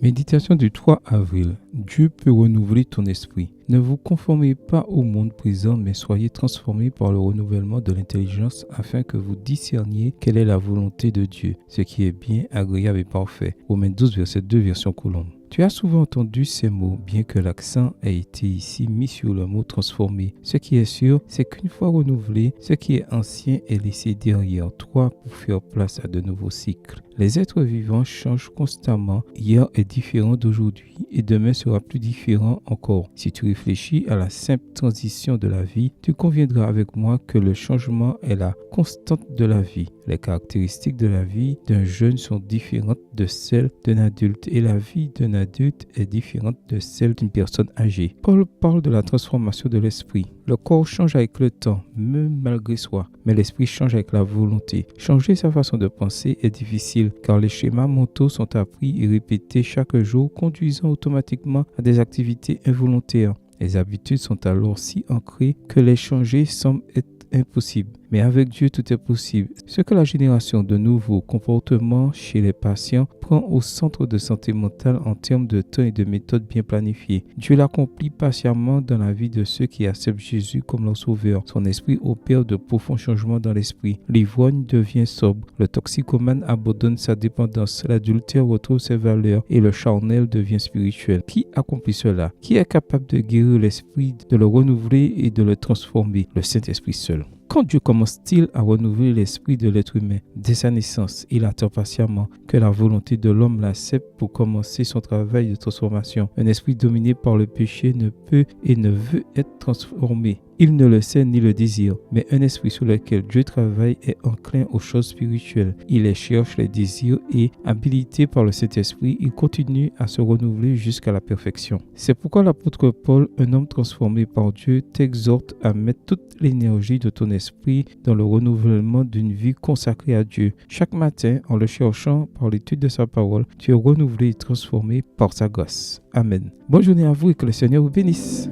Méditation du 3 avril. Dieu peut renouveler ton esprit. Ne vous conformez pas au monde présent, mais soyez transformés par le renouvellement de l'intelligence afin que vous discerniez quelle est la volonté de Dieu, ce qui est bien, agréable et parfait. Romains 12, verset 2, version Colombe. Tu as souvent entendu ces mots, bien que l'accent ait été ici mis sur le mot transformé. Ce qui est sûr, c'est qu'une fois renouvelé, ce qui est ancien est laissé derrière toi pour faire place à de nouveaux cycles. Les êtres vivants changent constamment. Hier est différent d'aujourd'hui et demain sera plus différent encore. Si tu réfléchis à la simple transition de la vie, tu conviendras avec moi que le changement est la constante de la vie. Les caractéristiques de la vie d'un jeune sont différentes de celles d'un adulte et la vie d'un adulte est différente de celle d'une personne âgée. Paul parle de la transformation de l'esprit. Le corps change avec le temps, même malgré soi, mais l'esprit change avec la volonté. Changer sa façon de penser est difficile car les schémas mentaux sont appris et répétés chaque jour, conduisant automatiquement à des activités involontaires. Les habitudes sont alors si ancrées que les changer semble être impossible. Mais avec Dieu, tout est possible. Ce que la génération de nouveaux comportements chez les patients prend au centre de santé mentale en termes de temps et de méthodes bien planifiées. Dieu l'accomplit patiemment dans la vie de ceux qui acceptent Jésus comme leur sauveur. Son esprit opère de profonds changements dans l'esprit. L'ivrogne devient sobre. Le toxicomane abandonne sa dépendance. L'adultère retrouve ses valeurs et le charnel devient spirituel. Qui accomplit cela? Qui est capable de guérir l'esprit, de le renouveler et de le transformer? Le Saint-Esprit seul. Quand Dieu commence-t-il à renouveler l'esprit de l'être humain? Dès sa naissance, il attend patiemment que la volonté de l'homme l'accepte pour commencer son travail de transformation. Un esprit dominé par le péché ne peut et ne veut être transformé. Il ne le sait ni le désire, mais un esprit sur lequel Dieu travaille est enclin aux choses spirituelles. Il les cherche, les désire et, habilité par le Saint-Esprit, il continue à se renouveler jusqu'à la perfection. C'est pourquoi l'apôtre Paul, un homme transformé par Dieu, t'exhorte à mettre toute l'énergie de ton esprit dans le renouvellement d'une vie consacrée à Dieu. Chaque matin, en le cherchant par l'étude de sa parole, tu es renouvelé et transformé par sa grâce. Amen. Bonne journée à vous et que le Seigneur vous bénisse.